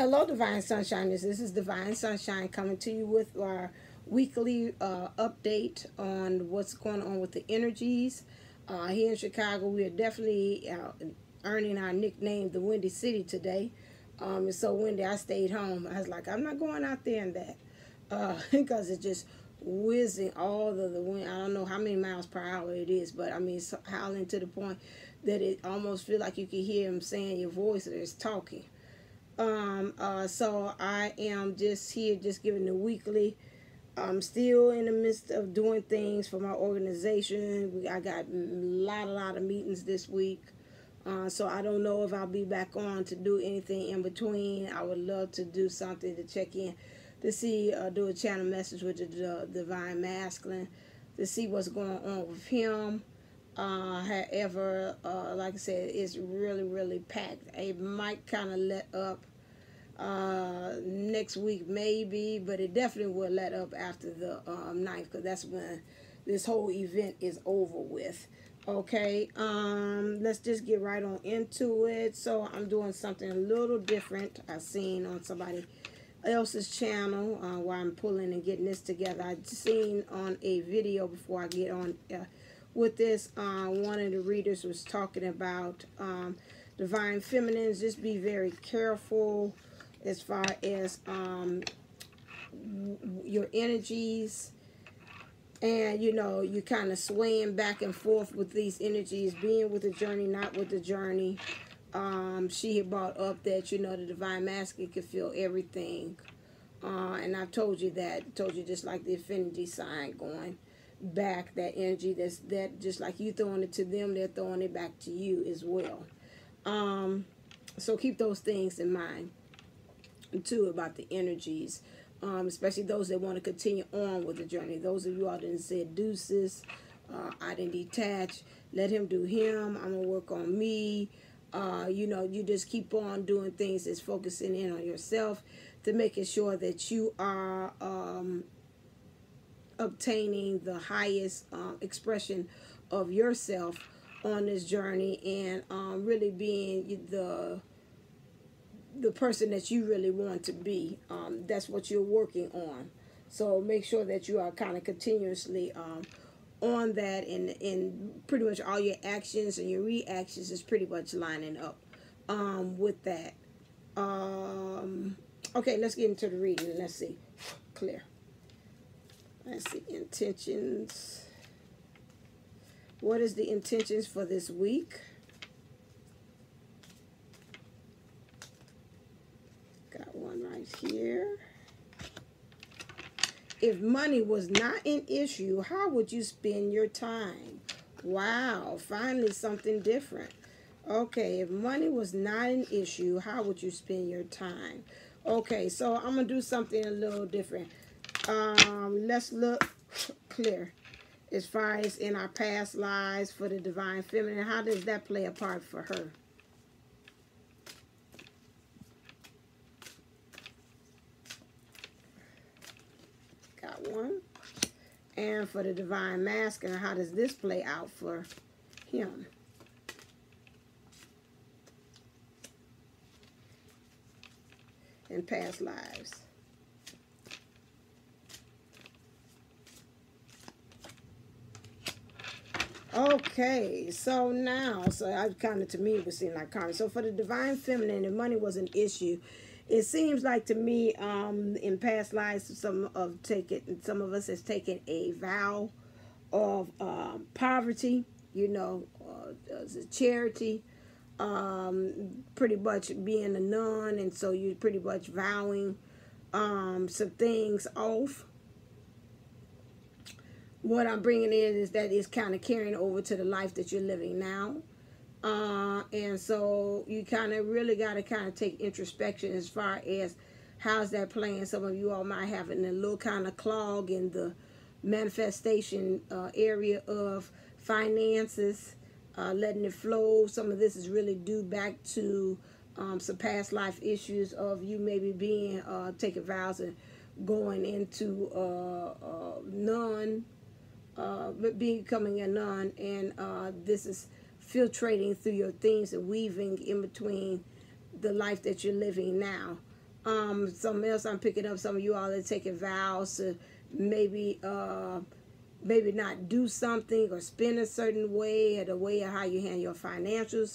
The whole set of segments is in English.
Hello, Divine Sunshiners. This is Divine Sunshine coming to you with our weekly update on what's going on with the energies. Here in Chicago, we are definitely earning our nickname, the Windy City, today. It's so windy, I stayed home. I was like, I'm not going out there in that because it's just whizzing all of the wind. I don't know how many miles per hour it is, but I mean, it's howling to the point that it almost feels like you can hear them saying your voice or it's talking. So I am just here just giving the weekly. I'm still in the midst of doing things for my organization. I got a lot of meetings this week. So I don't know if I'll be back on to do anything in between. I would love to do something to check in to see, do a channel message with the Divine Masculine to see what's going on with him. However, like I said, it's really packed. It might kind of let up next week maybe, but it definitely will let up after the 9th, because that's when this whole event is over with. Okay, let's just get right on into it. So I'm doing something a little different. I seen on somebody else's channel while I'm pulling and getting this together. I've seen on a video before I get on with this, one of the readers was talking about divine feminines. Just be very careful as far as your energies, and you know, you kind of swaying back and forth with these energies, being with the journey, not with the journey. She had brought up that, you know, the divine masculine can feel everything, and I've told you that, just like the infinity sign going back, that energy that just like you throwing it to them, they're throwing it back to you as well. So keep those things in mind too about the energies, especially those that want to continue on with the journey. Those of you all that said deuces, I didn't detach, let him do him, I'm gonna work on me. You know, you just keep on doing things that's focusing in on yourself, to making sure that you are obtaining the highest expression of yourself on this journey, and really being the person that you really want to be. That's what you're working on. So make sure that you are kind of continuously on that, and pretty much all your actions and your reactions is pretty much lining up with that. Okay, let's get into the reading. Let's see. Clear. Let's see. Intentions. What is the intentions for this week? Got one right here. If money was not an issue, how would you spend your time? Wow, finally something different. Okay, if money was not an issue, how would you spend your time? Okay, so I'm going to do something a little different. Let's look clear as far as in our past lives for the divine feminine. How does that play a part for her? Got one. And for the divine masculine, how does this play out for him? In past lives. Okay, so now, I kind of, to me, it would seem like karma. So for the divine feminine, if money was an issue, it seems like to me, in past lives, some of us has taken a vow of poverty, you know, as a charity, pretty much being a nun, and so you're pretty much vowing some things off. What I'm bringing in is that it's kind of carrying over to the life that you're living now. And so you kind of really got to kind of take introspection as far as how's that playing. Some of you all might have a little kind of clog in the manifestation area of finances, letting it flow. Some of this is really due back to some past life issues of you maybe being taking vows and going into nun, becoming a nun, and this is filtrating through your things and weaving in between the life that you're living now. Something else I'm picking up, some of you all are taking vows to maybe maybe not do something or spend a certain way, or the way of how you handle your financial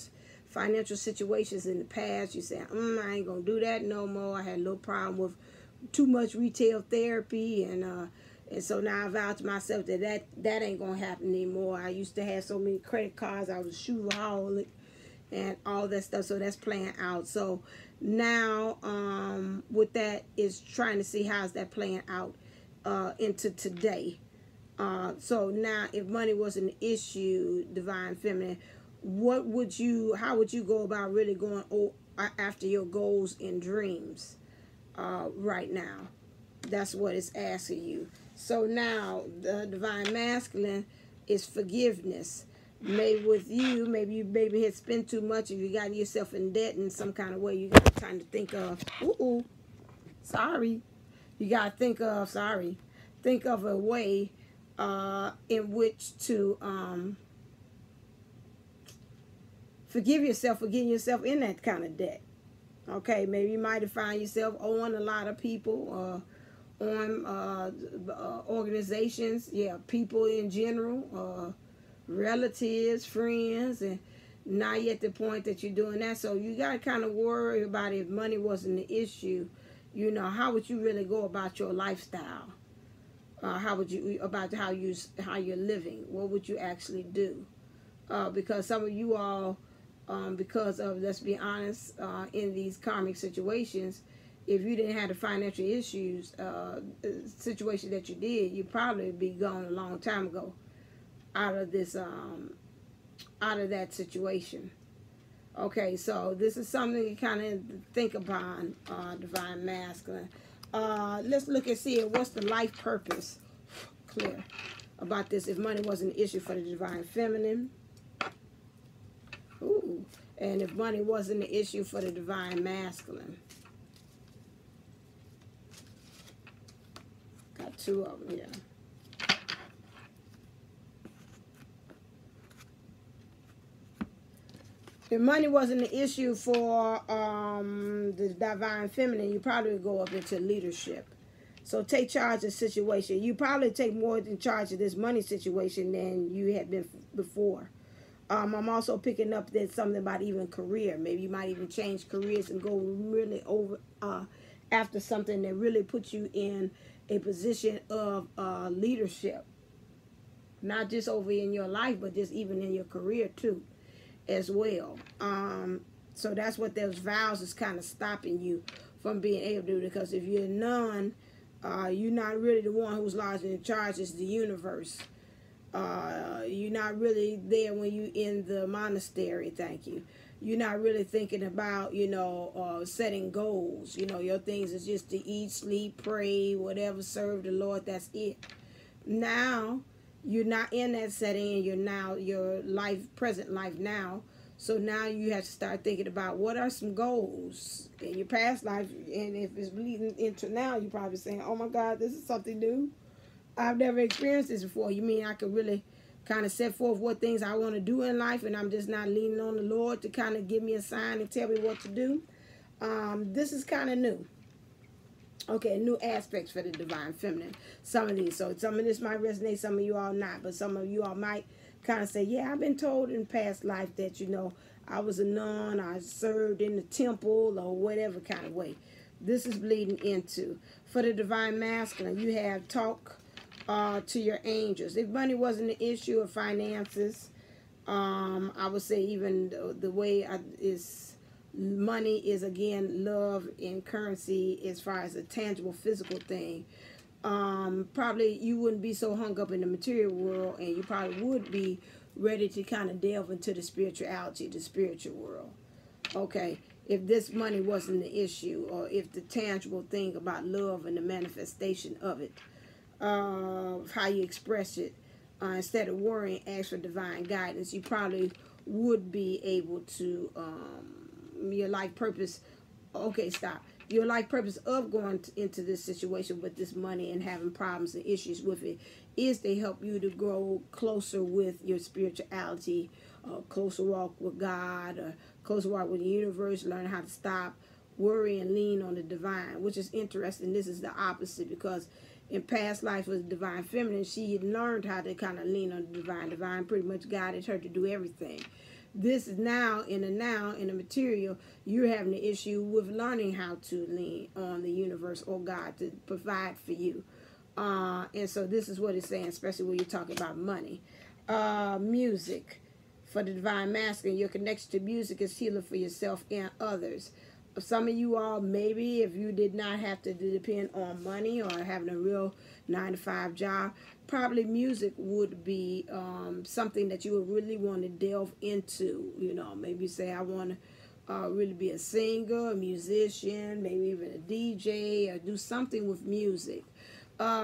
situations in the past. You say, I ain't gonna do that no more. I had a little problem with too much retail therapy, and so now I vowed to myself that ain't gonna happen anymore. I used to have so many credit cards. I was a shoeaholic and all that stuff. So that's playing out. So now with that is trying to see how's that playing out into today. So now, if money was an issue, Divine Feminine, how would you go about really going after your goals and dreams right now? That's what it's asking you. So now, the Divine Masculine is forgiveness. Maybe with you, maybe you had spent too much, and you got yourself in debt in some kind of way. You got time to think of, you got to think of a way in which to forgive yourself for getting yourself in that kind of debt. Okay, maybe you might have found yourself owing a lot of people, on organizations, people in general, relatives, friends, and now you're at the point that you're doing that. So you got to kind of worry about, if money wasn't the issue, how would you really go about your lifestyle? How would you, about how you're living? What would you actually do? Because some of you all, because of, let's be honest, in these karmic situations, if you didn't have the financial issues, situation that you did, you'd probably be gone a long time ago out of this, out of that situation. Okay, so this is something you kind of think upon, Divine Masculine. Let's look and see what's the life purpose clear about this, if money was an issue for the Divine Feminine. Ooh, and if money wasn't an issue for the Divine Masculine. Got two of them here. If money wasn't an issue for the Divine Feminine, you probably would go up into leadership. So take charge of the situation. You probably take more in charge of this money situation than you had been before. I'm also picking up that something about even career. Maybe you might even change careers and go really over after something that really puts you in a position of leadership. Not just over in your life, but just even in your career too, as well. So that's what those vows is kind of stopping you from being able to do. Because if you're none, you're not really the one who's largely in charge. It's the universe. You're not really there when you in the monastery. Thank you. You're not really thinking about, setting goals. Your things is just to eat, sleep, pray, whatever, serve the Lord. That's it. Now, you're not in that setting, and you're now your present life now. So now you have to start thinking about what are some goals in your past life, and if it's leading into now, you're probably saying, "Oh my God, this is something new. I've never experienced this before." You mean I could really kind of set forth what things I want to do in life, and I'm just not leaning on the Lord to kind of give me a sign and tell me what to do? This is kind of new. Okay, new aspects for the Divine Feminine. Some of these. So some of this might resonate, some of you all not. But some of you all might kind of say, yeah, I've been told in past life that, I was a nun, I served in the temple, or whatever kind of way. This is bleeding into. For the Divine Masculine, you have talk to your angels. If money wasn't an issue of finances, I would say even the way money is, again, love and currency as far as a tangible physical thing. Probably you wouldn't be so hung up in the material world, and you probably would be ready to kind of delve into the spirituality, the spiritual world. Okay, if this money wasn't the issue, or if the tangible thing about love and the manifestation of it, how you express it, instead of worrying, ask for divine guidance, you probably would be able to, your life purpose, your life purpose of going into this situation with this money and having problems and issues with it is to help you to grow closer with your spirituality, closer walk with God, or closer walk with the universe, learn how to stop worry and lean on the divine, which is interesting. This is the opposite, because in past life was divine feminine. She had learned how to kind of lean on the divine. Divine pretty much guided her to do everything. This is now, in the material, you're having the issue with learning how to lean on the universe or God to provide for you. And so this is what it's saying, especially when you're talking about money. Music. For the divine masculine, your connection to music is healing for yourself and others. Some of you all, maybe if you did not have to depend on money or having a real 9-to-5 job, probably music would be something that you would really want to delve into. You know, maybe say, I want to really be a singer, a musician, maybe even a DJ, or do something with music.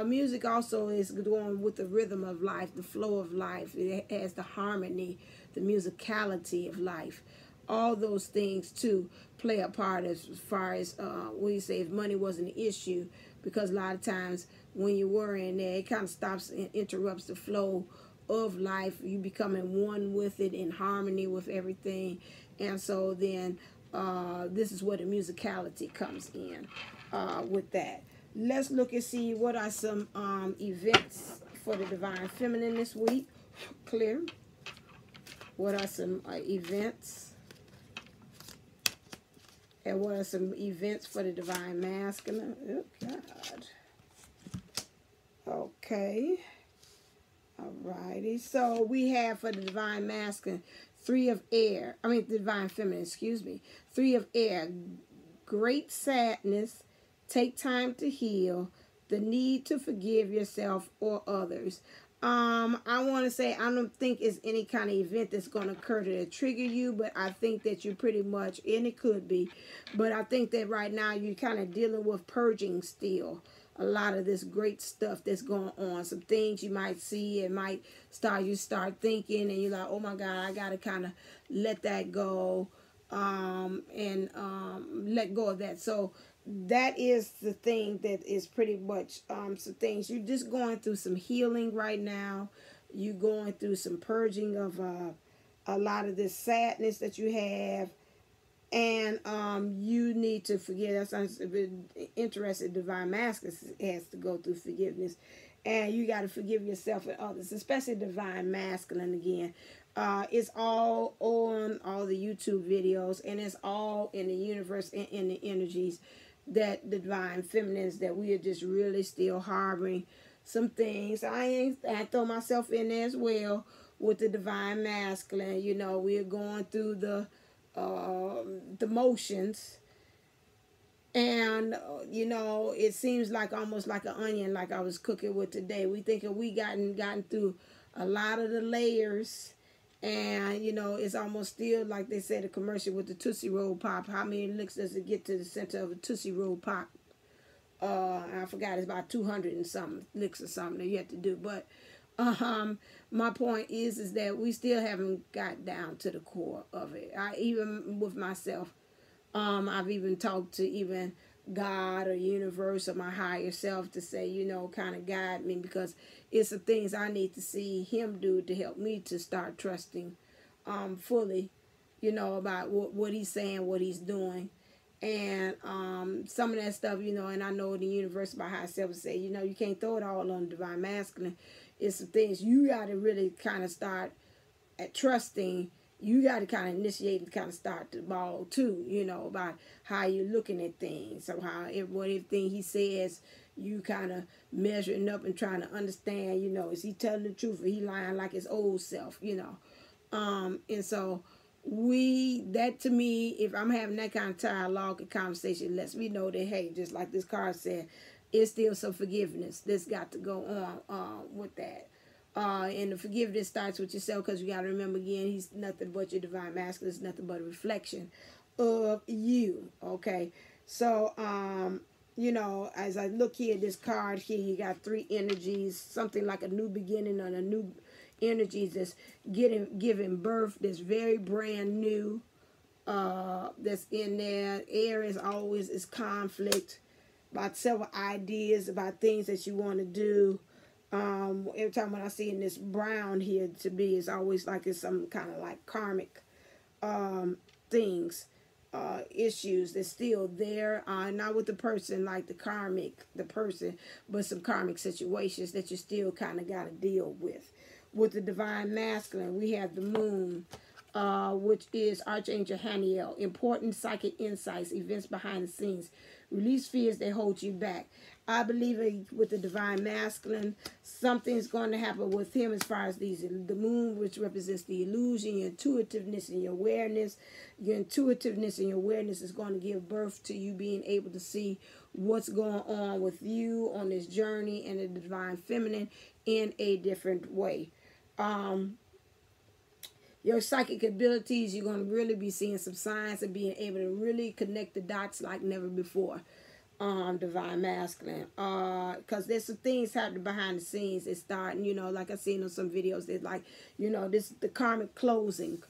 Music also is going with the rhythm of life, the flow of life. It has the harmony, the musicality of life. All those things, too, play a part as far as, when you say if money wasn't an issue, because a lot of times when you're worrying there, it kind of stops and interrupts the flow of life. You becoming one with it, in harmony with everything. And so then this is where the musicality comes in with that. Let's look and see what are some events for the divine feminine this week. Clear. What are some events? And what are some events for the divine masculine? Oh, God. Okay. Alrighty. So we have for the divine masculine, the divine feminine, excuse me. 3 of air. Great sadness. Take time to heal. The need to forgive yourself or others. I want to say I don't think it's any kind of event that's going to occur to trigger you, but I think that you pretty much, and it could be, but I think that right now you're kind of dealing with purging still. A lot of this great stuff that's going on. Some things you might see, it might start thinking, and you're like, oh my God, I got to kind of let that go, and let go of that. So that is the thing that is pretty much some things. You're just going through some healing right now. You're going through some purging of a lot of this sadness that you have. And you need to forgive. That's interesting. Divine masculine has to go through forgiveness. And you got to forgive yourself and others, especially divine masculine again. It's all on all the YouTube videos, and it's all in the universe and in the energies that the divine feminines, that we are just really still harboring some things. I throw myself in there as well with the divine masculine. You know, we are going through the motions, and you know, it seems like almost like an onion, like I was cooking with today. We thinking we gotten through a lot of the layers. And, you know, it's almost still, like they said, a commercial with the Tootsie Roll Pop. How many licks does it get to the center of a Tootsie Roll Pop? I forgot, it's about 200 and something licks or something that you have to do. But my point is that we still haven't got down to the core of it. Even with myself, I've even talked to even God or universe or my higher self to say, you know, kind of guide me, because it's the things I need to see him do to help me to start trusting fully, you know, about what he's saying, what he's doing. And some of that stuff, you know, and I know the universe, my higher self, would say, you know, you can't throw it all on the divine masculine. It's some things you got to really kind of start at trusting. You got to kind of initiate and kind of start the ball too, you know, about how you're looking at things. So how everything he says, you kind of measuring up and trying to understand, you know, is he telling the truth or he lying like his old self, you know. And so that to me, if I'm having that kind of dialogue and conversation, lets me know that, hey, just like this card said, it's still some forgiveness that's got to go on with that. And the forgiveness starts with yourself, because you got to remember, again, he's nothing but your divine masculine. It's nothing but a reflection of you. Okay. So, you know, as I look here at this card here, you got 3 energies, something like a new beginning and a new energy that's giving birth, that's very brand new, that's in there. Air is always is conflict, about several ideas, about things that you want to do. Every time when I see in this brown here, to me, it's always like it's some kind of like karmic things issues that's still there, not with the person like the person, but some karmic situations that you still kind of got to deal with. With the divine masculine, we have the moon, which is Archangel Haniel. Important psychic insights, events behind the scenes. Release fears that hold you back. I believe with the divine masculine, something's going to happen with him as far as the moon, which represents the illusion, your intuitiveness and your awareness. Your intuitiveness and your awareness is going to give birth to you being able to see what's going on with you on this journey and the divine feminine in a different way. Your psychic abilities, you're going to really be seeing some signs of being able to really connect the dots like never before. Divine masculine, because there's some things happening behind the scenes. It's starting, like I seen on some videos, it's like, this the karmic closing.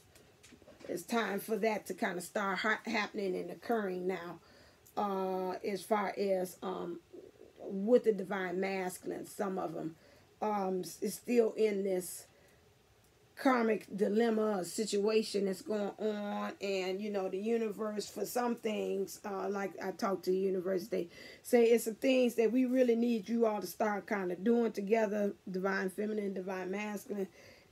It's time for that to kind of start happening and occurring now, as far as with the divine masculine. Some of them is still in this karmic dilemma or situation that's going on, and the universe, for some things, like I talked to the universe, they say it's some things that we really need you all to start kind of doing together, divine feminine, divine masculine.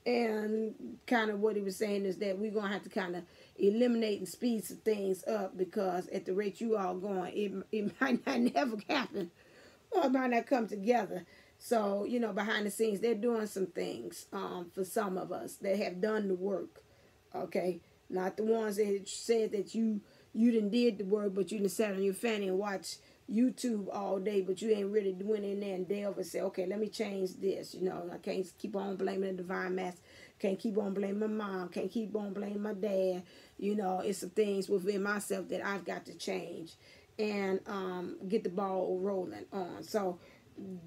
And kind of what he was saying is that we're going to have to kind of eliminate and speed some things up, because at the rate you all going, it might not never happen, or it might not come together. So, behind the scenes, they're doing some things for some of us that have done the work, okay? Not the ones that said that you done did the work, but you done sat on your fanny and watched YouTube all day, but you ain't really went in there and delve and say, okay, let me change this. I can't keep on blaming the divine master. Can't keep on blaming my mom. Can't keep on blaming my dad. It's some things within myself that I've got to change and get the ball rolling on. So,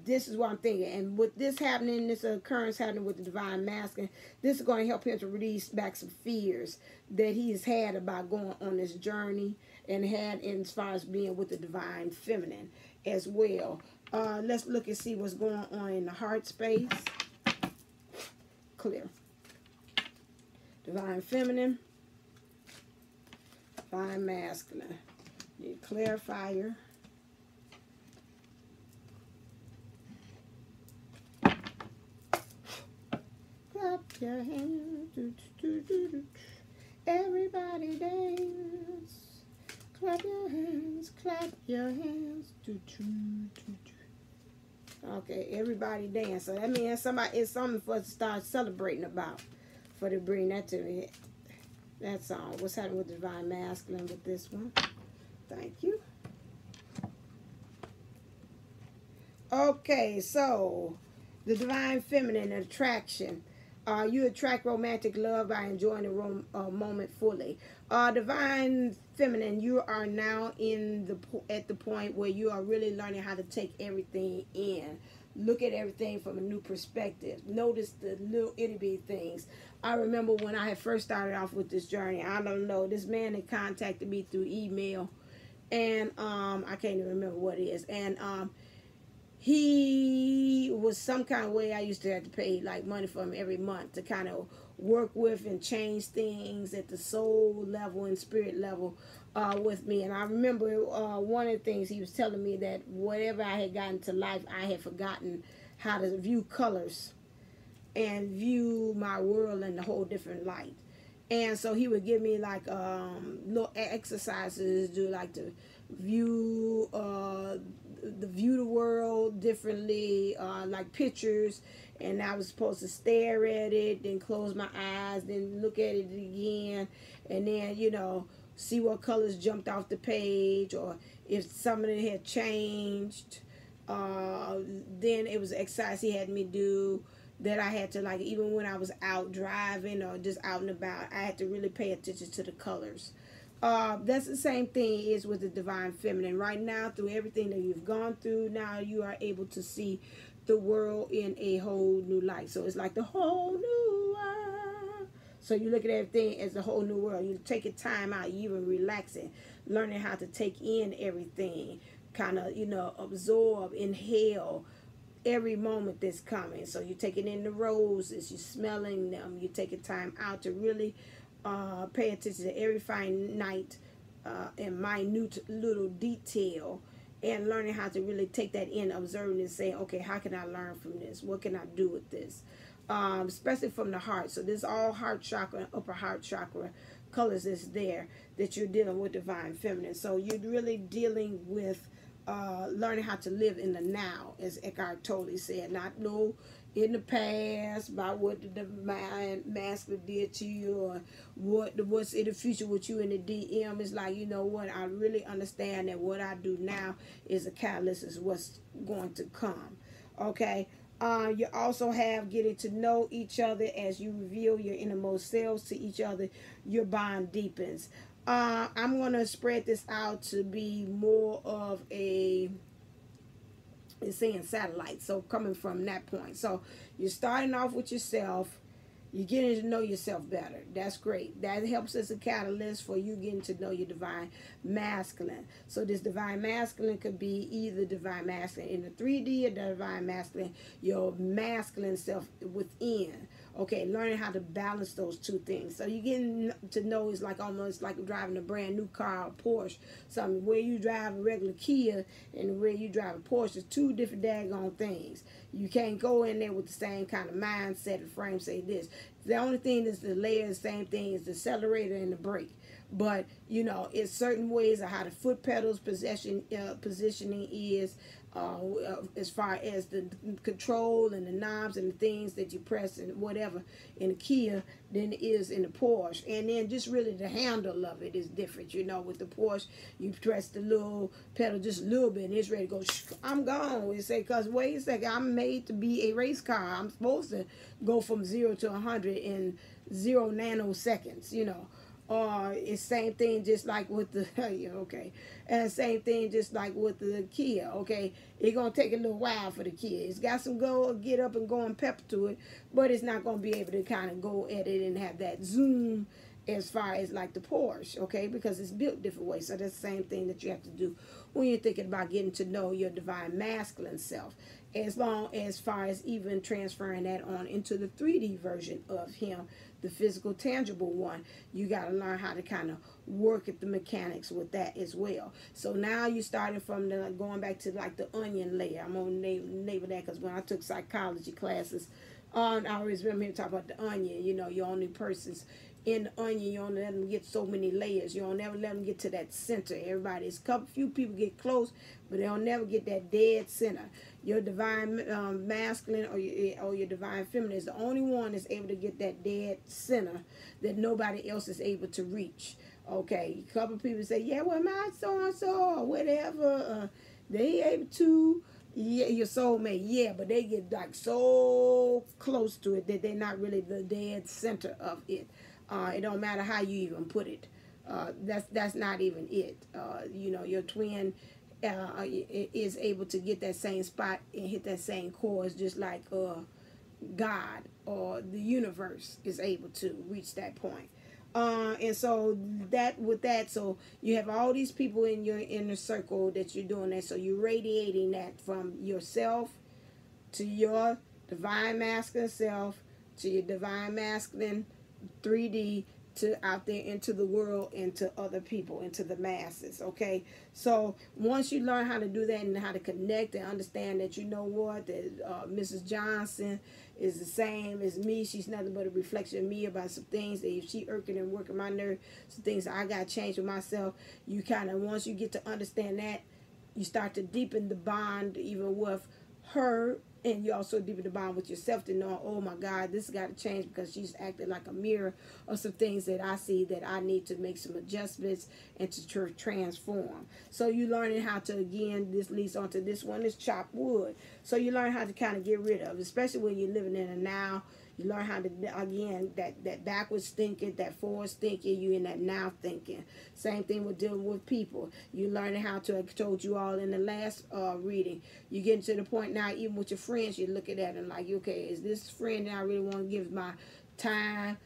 this is what I'm thinking. And with this happening, this occurrence happening with the divine masculine, this is going to help him to release back some fears that he's had about going on this journey, and had as far as being with the divine feminine as well. Let's look and see what's going on in the heart space. Clear. Divine feminine. Divine masculine. Need a clarifier. Clap your hands, do, do, do, do. Everybody dance. Clap your hands, do, do, do, do. Okay, everybody dance. So that means it's something for us to start celebrating about. For to bring that to me. That's all. What's happening with divine masculine with this one? Thank you. Okay, so the divine feminine attraction. You attract romantic love by enjoying the moment fully. Divine feminine, you are now at the point where you are really learning how to take everything in. Look at everything from a new perspective. Notice the little itty-bitty things. I remember when I had first started off with this journey, I don't know, this man had contacted me through email, and I can't even remember what it is, and he was some kind of way I used to have to pay like money for him every month to kind of work with and change things at the soul level and spirit level with me. And I remember one of the things he was telling me, that whatever I had gotten to life, I had forgotten how to view colors and view my world in a whole different light. And so he would give me like little exercises, do like to view the world differently, like pictures, and I was supposed to stare at it, then close my eyes, then look at it again, and then see what colors jumped off the page, or if some of it had changed. Then it was an exercise he had me do that I had to, like, even when I was out driving or just out and about, I had to really pay attention to the colors. That's the same thing is with the divine feminine. Right now, through everything that you've gone through, now you are able to see the world in a whole new light. So it's like the whole new world. So you look at everything as a whole new world. You take your time out, you even relaxing, learning how to take in everything, kind of, absorb, inhale every moment that's coming. So you're taking in the roses, you're smelling them, you're taking time out to really pay attention to every finite in minute little detail, and learning how to really take that in, observing and saying, okay, how can I learn from this? What can I do with this? Especially from the heart. So this all heart chakra, upper heart chakra colors is there that you're dealing with divine feminine. So you're really dealing with learning how to live in the now, as Eckhart Tolle said, not no in the past about what the divine masculine did to you, or what's in the future with you in the DM. It's like, you know what, I really understand that what I do now is a catalyst, is what's going to come. Okay. You also have getting to know each other as you reveal your innermost selves to each other. Your bond deepens. I'm going to spread this out to be more of a, it's saying satellite, so coming from that point. So you're starting off with yourself. You're getting to know yourself better. That's great. That helps as a catalyst for you getting to know your divine masculine. So this divine masculine could be either divine masculine in the 3D or divine masculine, your masculine self within. Okay, learning how to balance those two things. So you getting to know is like almost like driving a brand new car, a Porsche. Something where you drive a regular Kia and where you drive a Porsche is two different daggone things. You can't go in there with the same kind of mindset and frame, say this. The only thing is the layer, the same thing is the accelerator and the brake. But, you know, it's certain ways of how the foot pedals positioning is, as far as the control and the knobs and the things that you press and whatever in the Kia than it is in the Porsche. And then just really the handle of it is different. You know, with the Porsche, you press the little pedal just a little bit and it's ready to go. I'm gone. You say, because wait a second, I'm made to be a race car. I'm supposed to go from 0 to 100 in 0 nanoseconds, you know. It's same thing just like with the okay, and same thing just like with the Kia. Okay, it's gonna take a little while for the Kia. It's got some get up and go and pep to it, but it's not gonna be able to kind of go at it and have that zoom as far as like the Porsche. Okay, because it's built different ways. So that's the same thing that you have to do when you're thinking about getting to know your divine masculine self. As far as even transferring that on into the 3D version of him, the physical, tangible one, you got to learn how to kind of work at the mechanics with that as well. So now you started from the going back to like the onion layer. I'm gonna name that because when I took psychology classes, I always remember him talking about the onion. You know, your only person's in the onion, you don't let them get so many layers. You don't never let them get to that center. Everybody's few people get close, but they'll never get that dead center. Your divine masculine or your divine feminine is the only one that's able to get that dead center that nobody else is able to reach. Okay, a couple people say, yeah, well, my so-and-so or whatever, they able to, yeah, your soulmate, yeah, but they get like so close to it that they're not really the dead center of it. It don't matter how you even put it. That's not even it. You know, your twin is able to get that same spot and hit that same chorus, just like God or the universe is able to reach that point. And so so you have all these people in your inner circle that you're doing that. So you're radiating that from yourself to your divine masculine self to your divine masculine 3D to out there into the world, into other people, into the masses. Okay, so once you learn how to do that and how to connect and understand that, you know what, that Mrs. Johnson is the same as me. She's nothing but a reflection of me about some things that if she irking and working my nerve, some things that I got to change with myself. You kind of, once you get to understand that, you start to deepen the bond even with her, and you also deepen the bond with yourself to know, oh my God, this got to change because she's acting like a mirror of some things that I see that I need to make some adjustments and to transform. So you learning how to, again, this leads on to this one, is chop wood. So you learn how to kind of get rid of, especially when you're living in a now. You learn how to, again, that backwards thinking, that forwards thinking, you in that now thinking. Same thing with dealing with people. You learning how to, I told you all in the last reading, you getting to the point now, even with your friends, you're looking at them like, okay, is this friend that I really want to give my time,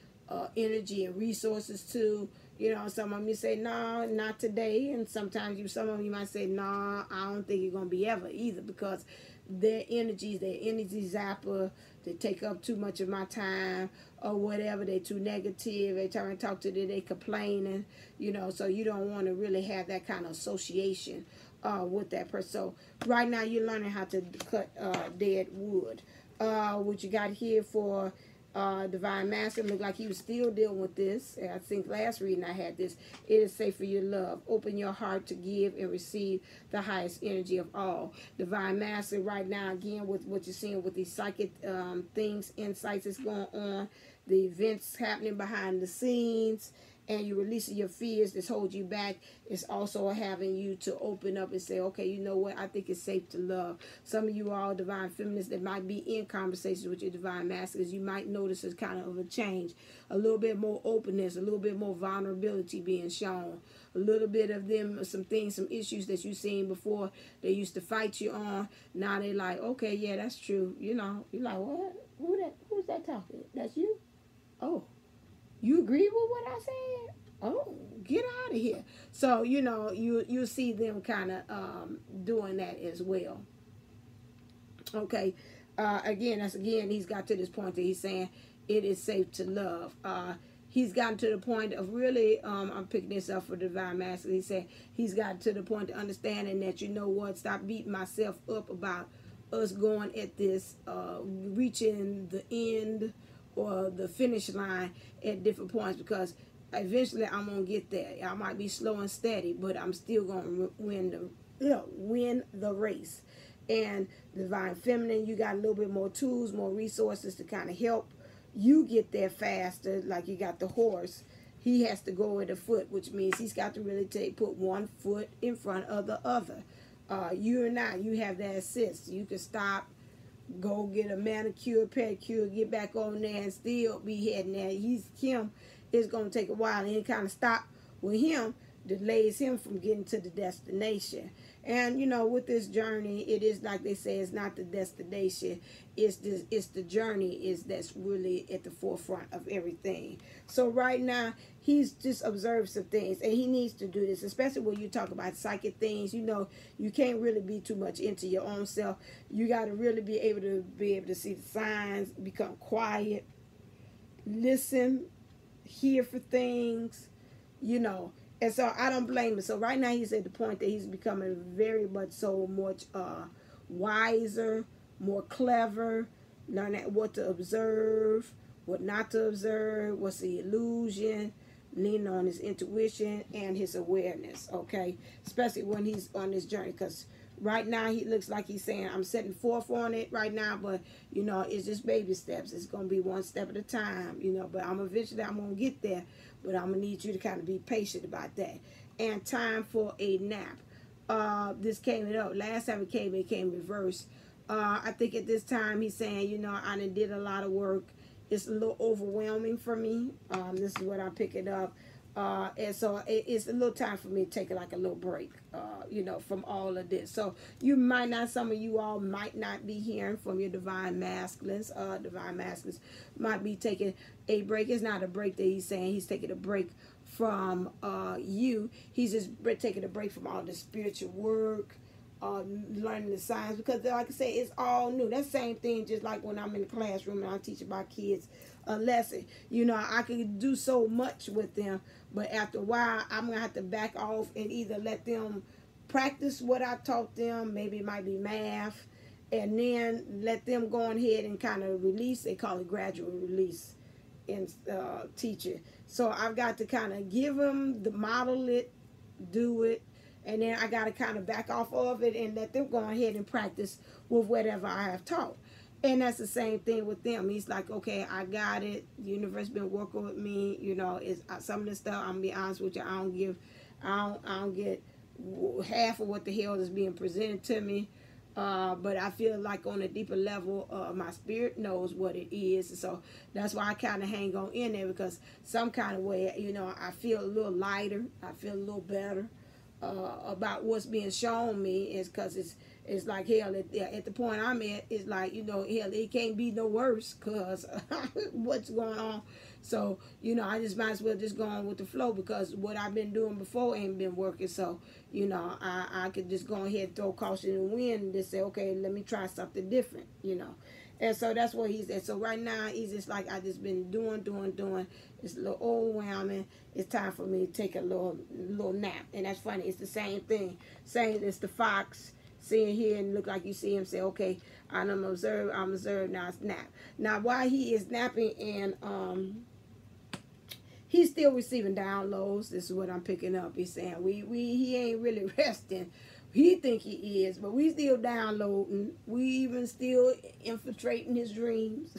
energy, and resources to? You know, some of you say, no, not today. And sometimes some of you might say, no, I don't think you're going to be ever either, because their energy zapper, they take up too much of my time or whatever. They're too negative. Every time I talk to them, they complaining, you know, so you don't want to really have that kind of association with that person. So right now you're learning how to cut dead wood. What you got here for Divine Master, looked like he was still dealing with this. I think last reading I had this. It is safe for your love. Open your heart to give and receive the highest energy of all. Divine Master, right now, again, with what you're seeing with these psychic things, insights that's going on, the events happening behind the scenes, and you're releasing your fears that hold you back. It's also having you to open up and say, okay, you know what? I think it's safe to love. Some of you all divine feminists that might be in conversations with your divine masters, you might notice a kind of a change, a little bit more openness, a little bit more vulnerability being shown, a little bit of them, some things, some issues that you've seen before they used to fight you on. Now they like, okay, yeah, that's true. You know, you're like, what? Who's that talking? That's you? Oh. You agree with what I said? Oh, get out of here. So, you know, you see them kind of doing that as well. Okay. Again, he's got to this point that he's saying it is safe to love. He's gotten to the point of really, I'm picking this up for Divine Master. He said he's gotten to the point of understanding that, you know what, stop beating myself up about us going at this, reaching the end or the finish line at different points, because eventually I'm gonna get there. I might be slow and steady, but I'm still gonna win the race. And Divine Feminine, you got a little bit more tools, more resources to kind of help you get there faster. Like you got the horse, he has to go with a foot, which means he's got to really put one foot in front of the other. You and I, you have that assist. You can stop, go get a manicure, pedicure, get back on there and still be heading there. Him is going to take a while, and any kind of stop with him delays him from getting to the destination. And, you know, with this journey, it is like they say, it's not the destination, it's the journey that's really at the forefront of everything. So right now, he's just observed some things, and he needs to do this, especially when you talk about psychic things. You know, you can't really be too much into your own self. You got to really be able to see the signs, become quiet, listen, hear for things, you know. And so I don't blame him. So right now he's at the point that he's becoming very much wiser, more clever, learning what to observe, what not to observe, what's the illusion, leaning on his intuition and his awareness, okay? Especially when he's on this journey, because right now he looks like he's saying, I'm setting forth on it right now, but, you know, it's just baby steps. It's going to be one step at a time, you know, but eventually I'm going to get there. But I'm going to need you to kind of be patient about that. And time for a nap. This came up. Last time it came reversed. I think at this time he's saying, you know, I did a lot of work. It's a little overwhelming for me. This is what I'm picking up. And so it's a little time for me to take like a little break, you know, from all of this. So some of you all might not be hearing from your divine masculines. Divine masculines might be taking a break. It's not a break that he's saying. He's taking a break from you. He's just taking a break from all the spiritual work, learning the science, because like I say, it's all new. That same thing, just like when I'm in the classroom and I teach my kids a lesson. You know, I can do so much with them, but after a while, I'm going to have to back off and either let them practice what I taught them. Maybe it might be math, and then let them go on ahead and kind of release. They call it gradual release in teaching. So I've got to kind of give them the model it, do it, and then I got to kind of back off of it and let them go ahead and practice with whatever I have taught. And that's the same thing with them. He's like, okay, I got it. The universe been working with me. You know, it's some of this stuff, I'm going to be honest with you, I don't get half of what the hell is being presented to me. But I feel like on a deeper level, my spirit knows what it is. And so that's why I kind of hang on in there, because some kind of way, you know, I feel a little lighter. I feel a little better. about what's being shown me is because it's like, hell, at the point I'm at, it's like, you know, hell, it can't be no worse because what's going on. So, you know, I just might as well just go on with the flow because what I've been doing before ain't been working. So, you know, I could just go ahead and throw caution in the wind and just say, okay, let me try something different, you know. And so that's what he's at. So right now, he's just like, I just been doing. It's a little overwhelming. It's time for me to take a little nap. And that's funny. It's the same thing. Saying it's the fox sitting here and look like you see him say, okay, I'm observed, now it's nap. Now, while he is napping and he's still receiving downloads. This is what I'm picking up. He's saying he ain't really resting. He think he is, but we still downloading. We even still infiltrating his dreams.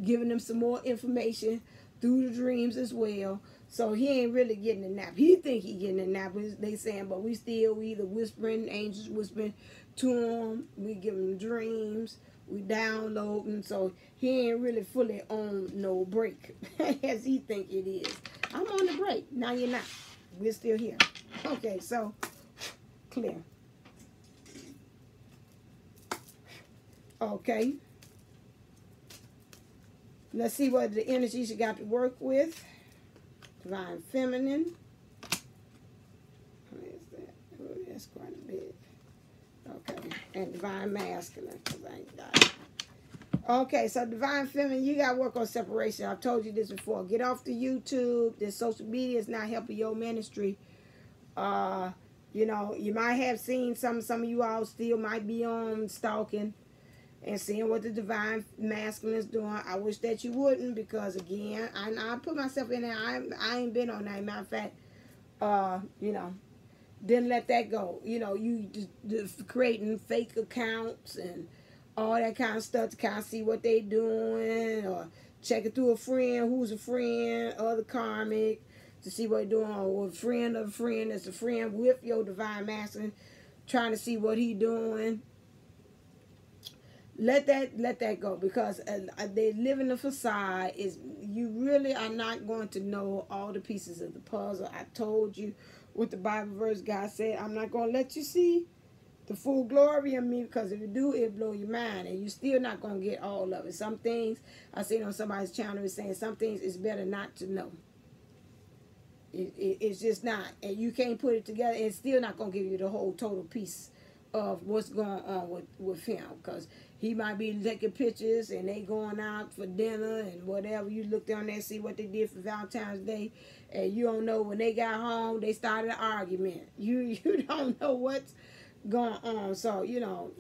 Giving him some more information through the dreams as well. So he ain't really getting a nap. He think he getting a nap. They saying, but we either whispering, angels whispering to him. We giving him dreams. We downloading. So he ain't really fully on no break as he think it is. I'm on the break. Now you're not. We're still here. Okay, so clear. Okay. Let's see what the energies you got to work with. Divine Feminine. What is that? Oh, that's quite a bit. Okay. And Divine Masculine, because I ain't got it. Okay, so Divine Feminine, you got to work on separation. I've told you this before. Get off the YouTube. This social media is not helping your ministry. You know, you might have seen some of you all still might be on stalking and seeing what the Divine Masculine is doing. I wish that you wouldn't, because again, I put myself in there. I ain't been on that. Matter of fact, you know, didn't let that go. You know, you just creating fake accounts and all that kind of stuff to kind of see what they doing, or checking through a friend who's a friend, other karmic, to see what they're doing, or a friend of a friend that's a friend with your Divine Masculine, trying to see what he doing. Let that go, because they live in the facade. You really are not going to know all the pieces of the puzzle. I told you what the Bible verse God said. I'm not going to let you see the full glory of me, because if you do, it'll blow your mind, and you're still not going to get all of it. Some things, I seen on somebody's channel is saying some things it's better not to know. It's just not, and you can't put it together, and it's still not going to give you the whole total piece of what's going on with him, because he might be taking pictures and they going out for dinner and whatever. You look down there and see what they did for Valentine's Day, and you don't know when they got home they started an argument. You don't know what's going on. So, you know,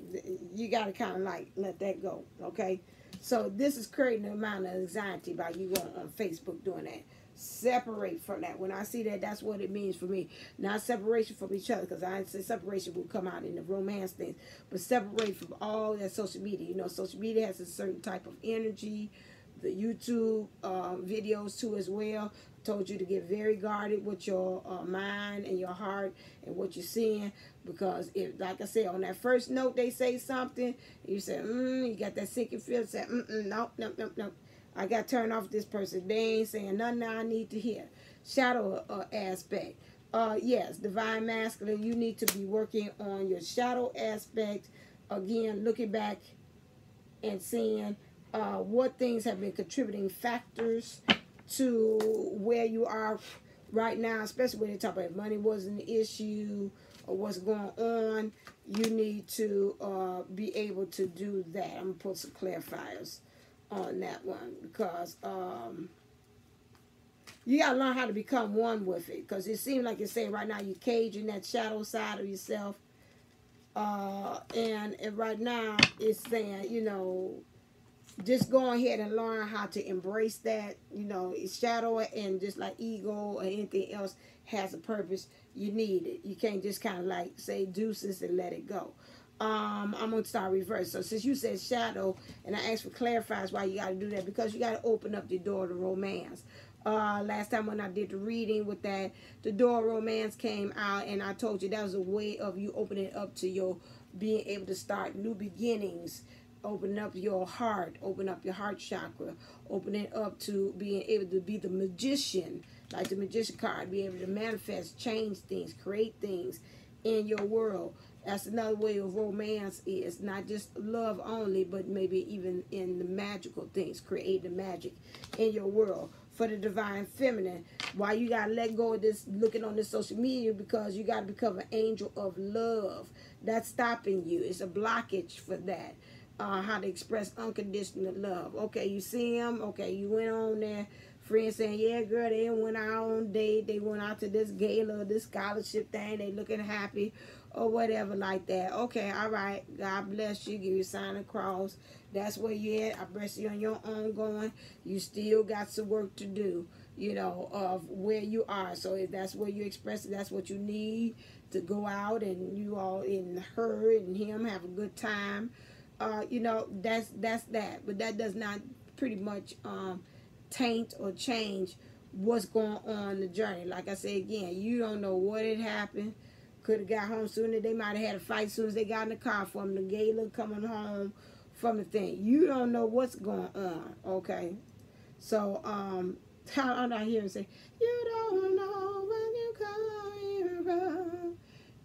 you got to kind of like let that go, okay? So this is creating an amount of anxiety by you going on Facebook doing that. Separate from that. When I see that, that's what it means for me. Not separation from each other, because I say separation will come out in the romance things, but separate from all that social media. You know, social media has a certain type of energy. The YouTube videos too as well. I told you to get very guarded with your mind and your heart and what you're seeing, because if, like I said, on that first note they say something, you say, you got that sinking feeling, say, no. I got to turn off this person. They ain't saying nothing I need to hear. Shadow aspect. Yes, Divine Masculine, you need to be working on your shadow aspect. Again, looking back and seeing what things have been contributing factors to where you are right now, especially when they talk about money wasn't an issue or what's going on. You need to be able to do that. I'm going to put some clarifiers on that one, because you got to learn how to become one with it, because it seems like you're saying right now you're caging that shadow side of yourself, and right now it's saying, you know, just go ahead and learn how to embrace that. You know, it's shadow, and just like ego or anything else has a purpose. You need it. You can't just kind of like say deuces and let it go. I'm going to start reverse. So since you said shadow, and I asked for clarifies why you got to do that, because you got to open up the door to romance. Last time when I did the reading with that, the door of romance came out, and I told you that was a way of you opening up to your being able to start new beginnings, open up your heart, open up your heart chakra, opening up to being able to be the magician like the Magician card, be able to manifest, change things, create things in your world. That's another way of romance, is not just love only, but maybe even in the magical things, create the magic in your world. For the divine feminine, why you got to let go of this looking on this social media, because you got to become an angel of love. That's stopping you. It's a blockage for that. How to express unconditional love. Okay, you see them. Okay, you went on there. Friends saying, yeah, girl, they went out on date. They went out to this gala, this scholarship thing. They looking happy or whatever like that. Okay, all right. God bless you. Give you a sign of cross. That's where you at. I bless you on your own going. You still got some work to do, you know, of where you are. So if that's where you express it, that's what you need to go out and you all and her and him have a good time. You know, that's that. But that does not pretty much taint or change what's going on in the journey. Like I said again, you don't know what had happened. Could have got home sooner. They might have had a fight as soon as they got in the car from the gala, coming home from the thing. You don't know what's going on. Okay, so I'm not here and say you don't know when you coming from.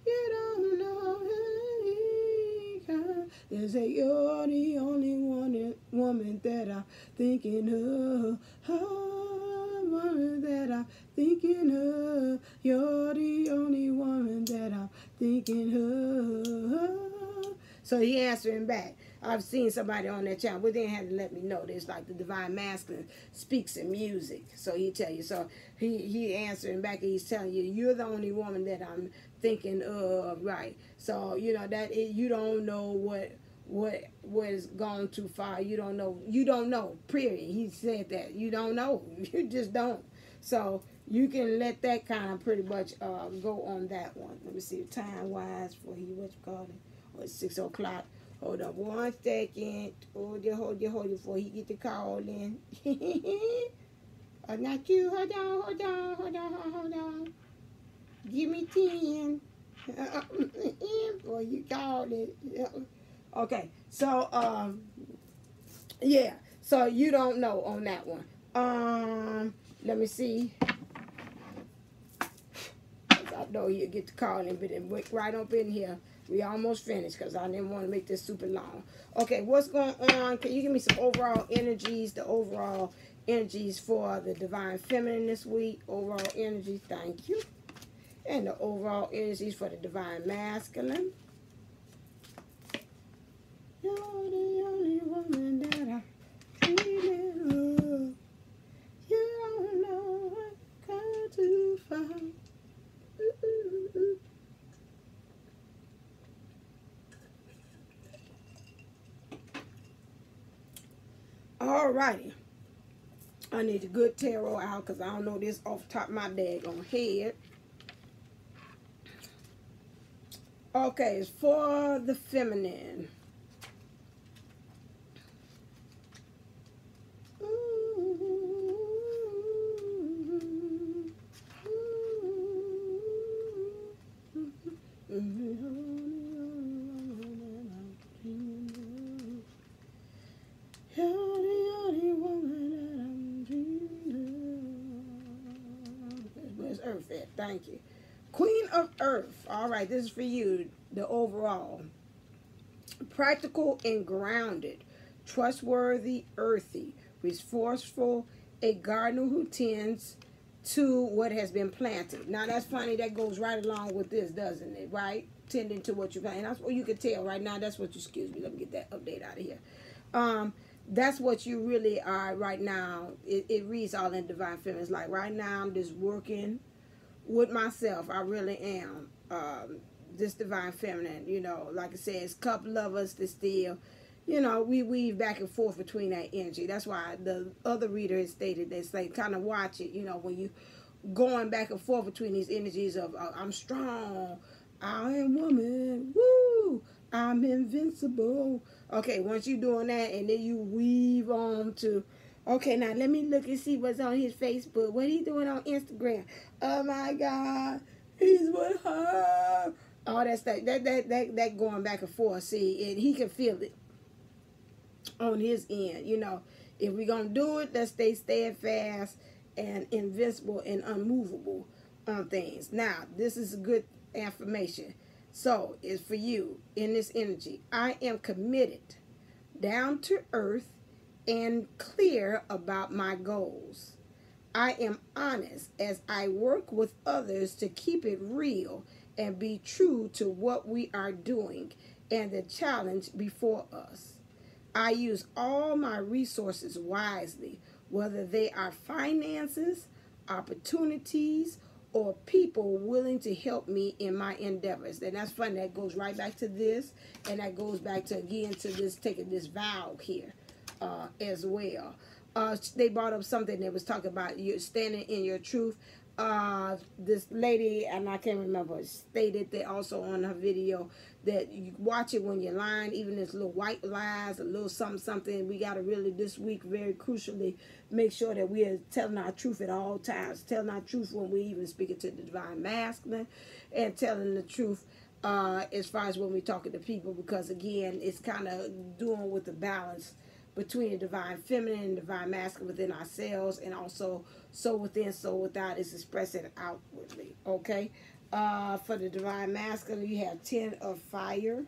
You don't know when he comes. They say you're the only woman that I'm thinking of. Woman that I'm thinking of. You're the only woman that I'm thinking of. So he answering back. I've seen somebody on that channel, but they didn't have to let me know. It's like the divine masculine speaks in music. So he tell you. So he answering back, and he's telling you, you're the only woman that I'm thinking of, right? So you know that you don't know what was gone too far. You don't know, period. He said that. You don't know. You just don't. So you can let that kind of pretty much go on that one. Let me see, time wise for he, what you call it? Oh, it's 6 o'clock. Hold on 1 second. Hold you before he get the call in. Not you. Hold on. Give me 10. Boy, you called it. Okay, so yeah, so you don't know on that one. Let me see. I know you get the call in, but it went right up in here. We almost finished because I didn't want to make this super long. Okay, what's going on? Can you give me some overall energies? The overall energies for the divine feminine this week. Overall energies, thank you. And the overall energies for the divine masculine. You're the only woman that I'm dreaming of. You don't know what kind to find. Alrighty. I need a good tarot out because I don't know this off the top of my daggone head. Okay, it's for the feminine. Where's Earth at? Thank you. Queen of Earth. All right, this is for you, the overall. Practical and grounded. Trustworthy, earthy. Resourceful, a gardener who tends to what has been planted. Now, that's funny. That goes right along with this, doesn't it? Right? Tending to what you plant. And that's what you can tell right now. That's what you, excuse me, let me get that update out of here. That's what you really are right now. It reads all in divine feminine. It's like right now I'm just working with myself. I really am. This divine feminine, you know, like I said, it's a couple of us that still, you know, we weave back and forth between that energy. That's why the other reader has stated this, like, kind of watch it, you know, when you going back and forth between these energies of I'm strong, I am woman, woo, I'm invincible. Okay, once you're doing that, and then you weave on to, okay, now let me look and see what's on his Facebook. What he doing on Instagram? Oh my God, he's with her. All that stuff, that going back and forth. See, and he can feel it on his end. You know, if we're gonna do it, let's stay steadfast and invincible and unmovable on things. Now, this is a good affirmation. So, it's for you in this energy. I am committed, down to earth, and clear about my goals. I am honest as I work with others to keep it real and be true to what we are doing and the challenge before us. I use all my resources wisely, whether they are finances, opportunities, or people willing to help me in my endeavors. And that's funny. That goes right back to this, and that goes back to, again, to this, taking this vow here as well. They brought up something that was talking about you standing in your truth. This lady, and I can't remember, stated that also on her video that you watch it when you're lying, even this little white lies, a little something. We got to really this week very crucially make sure that we are telling our truth at all times, telling our truth when we even speaking to the divine masculine, and telling the truth as far as when we're talking to people, because again, it's kind of doing with the balance between the divine feminine and divine masculine within ourselves, and also so within, so without is expressing outwardly. Okay, for the divine masculine, you have 10 of fire.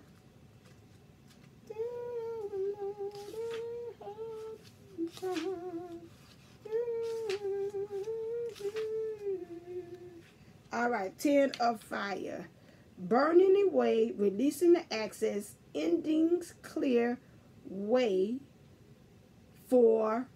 All right, 10 of fire. Burning away, releasing the access, endings clear way for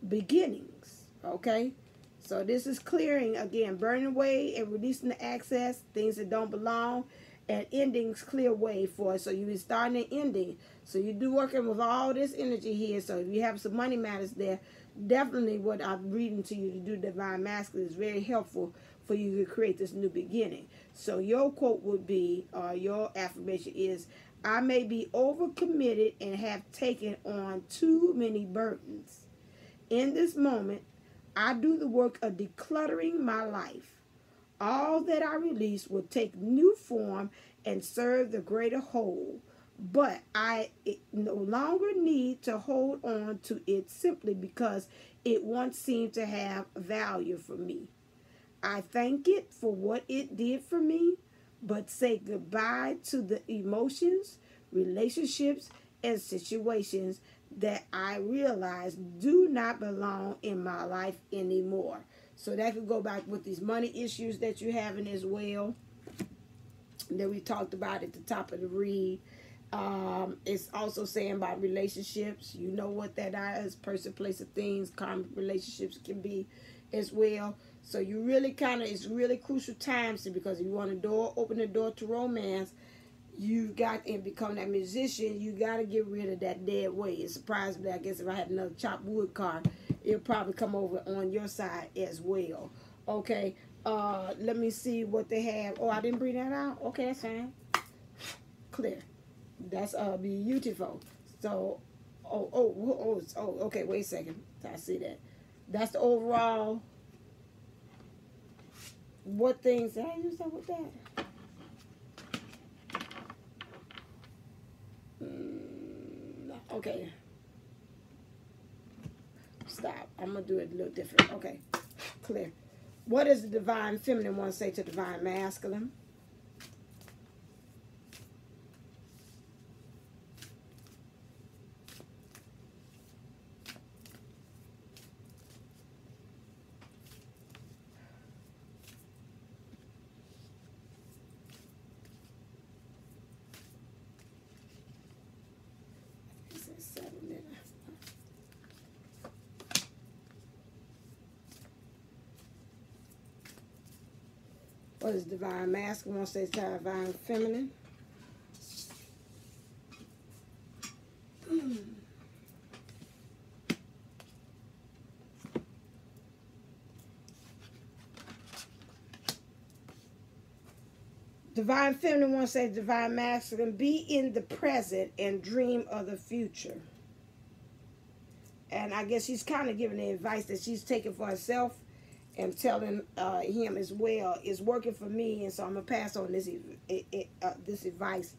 beginnings. Okay, so this is clearing, again, burning away and releasing the access, things that don't belong, and endings clear way for it. So you be starting and ending. So you do working with all this energy here. So if you have some money matters there, definitely what I'm reading to you to do divine masculine is very helpful for you to create this new beginning. So your quote would be, your affirmation is, I may be overcommitted and have taken on too many burdens. In this moment, I do the work of decluttering my life. All that I release will take new form and serve the greater whole. But I no longer need to hold on to it simply because it once seemed to have value for me. I thank it for what it did for me, but say goodbye to the emotions, relationships, and situations that I realize do not belong in my life anymore. So that could go back with these money issues that you're having as well, that we talked about at the top of the read. It's also saying about relationships. You know what that is, person, place, of things. Karmic relationships can be as well. So you really kind of, it's really crucial times, because if you want to open the door to romance, you got, and become that musician, you got to get rid of that dead weight. It surprised me. I guess if I had another chopped wood card, it'll probably come over on your side as well. Okay, let me see what they have. Oh, I didn't bring that out. Okay, that's fine. Clear. That's beautiful. So, okay, wait a second. I see that. That's the overall. What things did I use that with that? Okay. Stop. I'm going to do it a little different. Okay. Clear. What does the divine feminine want to say to divine masculine? What does divine masculine want to say to divine feminine? Divine feminine wants to say divine masculine, be in the present and dream of the future. And I guess she's kind of giving the advice that she's taking for herself and telling him as well, it's working for me, and so I'm going to pass on this advice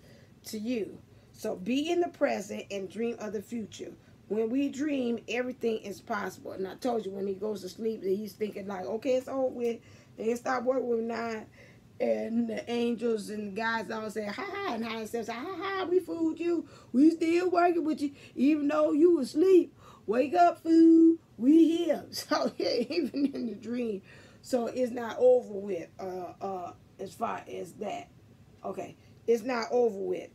to you. So be in the present and dream of the future. When we dream, everything is possible. And I told you, when he goes to sleep, that he's thinking like, okay, it's over with. They can stop working with me now. And the angels and the guys all say, ha ha. And High says, ha ha, we fooled you. We still working with you, even though you asleep. Wake up, fool. We here. So even in the dream. So it's not over with as far as that. Okay. It's not over with.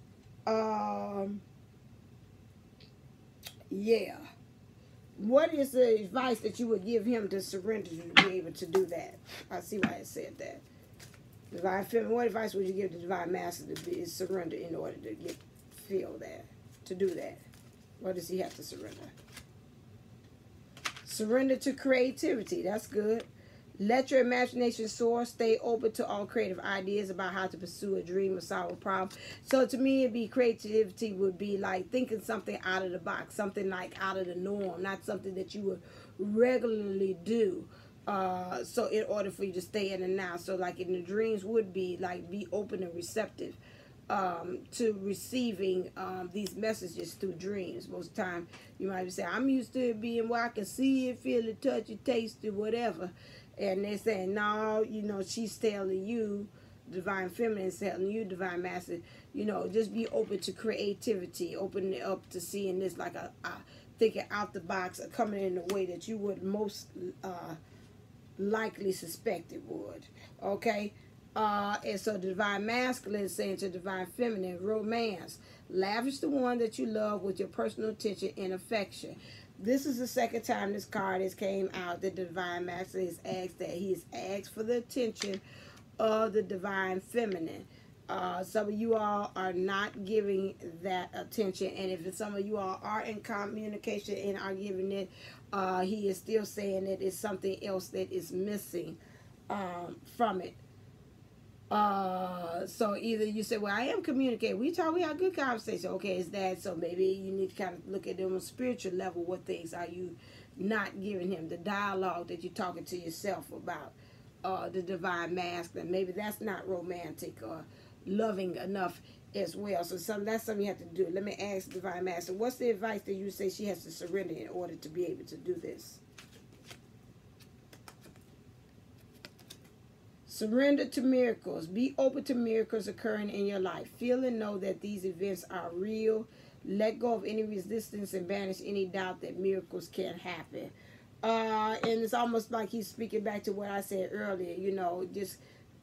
Yeah. What is the advice that you would give him to surrender to be able to do that? I see why it said that. Divine Feminine, what advice would you give the Divine Master to be surrender in order to feel that, to do that? What does he have to surrender? Surrender to creativity. That's good. Let your imagination soar. Stay open to all creative ideas about how to pursue a dream or solve a problem. So to me, it'd be creativity would be like thinking something out of the box, something like out of the norm, not something that you would regularly do. So in order for you to stay in the now, so like in the dreams would be like be open and receptive to receiving these messages through dreams. Most of the time you might say, I'm used to it being where I can see it, feel it, touch it, taste it, whatever. And they're saying, no, you know, she's telling you, Divine Feminine is telling you, Divine Master, you know, just be open to creativity, open it up to seeing this like a thinking out the box, or coming in a way that you would most likely suspect it would. Okay? And so the Divine Masculine is saying to Divine Feminine, romance. Lavish the one that you love with your personal attention and affection. This is the second time this card has came out that the Divine Master has asked that. He has asked for the attention of the Divine Feminine. Some of you all are not giving that attention, and if some of you all are in communication and are giving it, he is still saying that it's something else that is missing from it. So either you say, well, I am communicating. We have good conversation. Okay, it's that. So maybe you need to kind of look at them on a spiritual level. What things are you not giving him? The dialogue that you're talking to yourself about the Divine Masculine. Maybe that's not romantic or loving enough as well. So that's something you have to do. Let me ask Divine Master, what's the advice that you say she has to surrender in order to be able to do this? Surrender to miracles. Be open to miracles occurring in your life. Feel and know that these events are real. Let go of any resistance and banish any doubt that miracles can happen. And it's almost like he's speaking back to what I said earlier, you know, just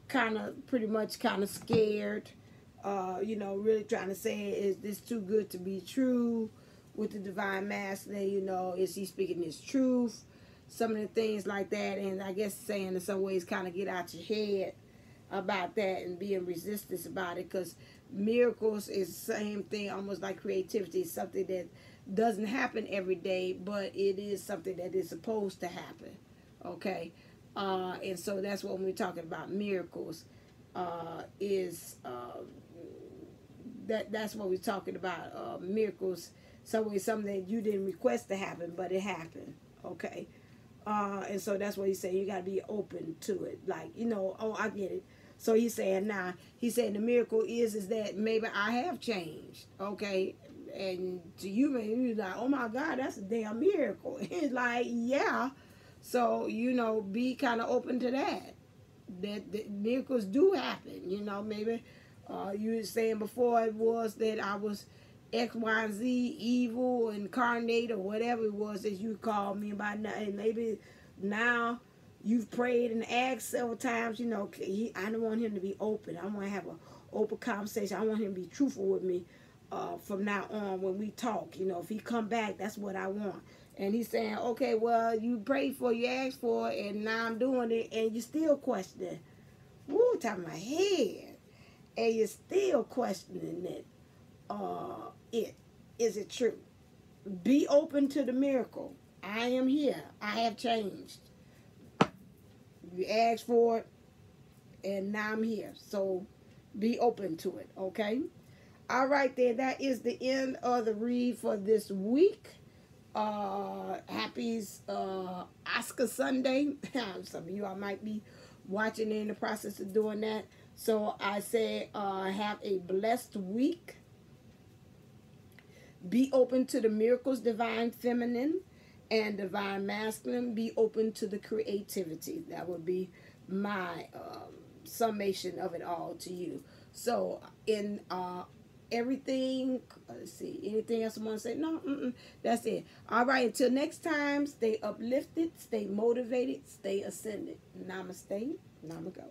kind of pretty much kind of scared, you know, really trying to say, is this too good to be true with the Divine Masculine? You know, is he speaking his truth? Some of the things like that, and I guess saying in some ways kind of get out your head about that and being resistant about it, because miracles is the same thing, almost like creativity. It's something that doesn't happen every day, but it is something that is supposed to happen. Okay, and so that's what we're talking about. Miracles that's what we're talking about. Miracles, something that you didn't request to happen, but it happened. Okay. And so that's what he's saying. You got to be open to it. Like, you know, oh, I get it. So he's saying now, he's saying the miracle is that maybe I have changed. Okay. And to you, maybe you're like, oh my God, that's a damn miracle. It's like, yeah. So, you know, be kind of open to that. That miracles do happen. You know, maybe you were saying before it was that I was X, Y, and Z, evil, incarnate, or whatever it was that you called me by now. And maybe now you've prayed and asked several times, you know, I don't want him to be open. I want to have an open conversation. I want him to be truthful with me from now on when we talk. You know, if he come back, that's what I want. And he's saying, okay, well, you prayed for, you asked for, and now I'm doing it, and you still questioning. Woo, top of my head. And you're still questioning it. Is it true? Be open to the miracle. I am here. I have changed. You asked for it, and now I'm here. So be open to it, okay? All right, then. That is the end of the read for this week. Happy Oscar Sunday. Some of you I might be watching in the process of doing that. So I say have a blessed week. Be open to the miracles, divine feminine and divine masculine. Be open to the creativity. That would be my summation of it all to you. So in everything, let's see, anything else I want to say? No, that's it. All right, until next time, stay uplifted, stay motivated, stay ascended. Namaste, namago.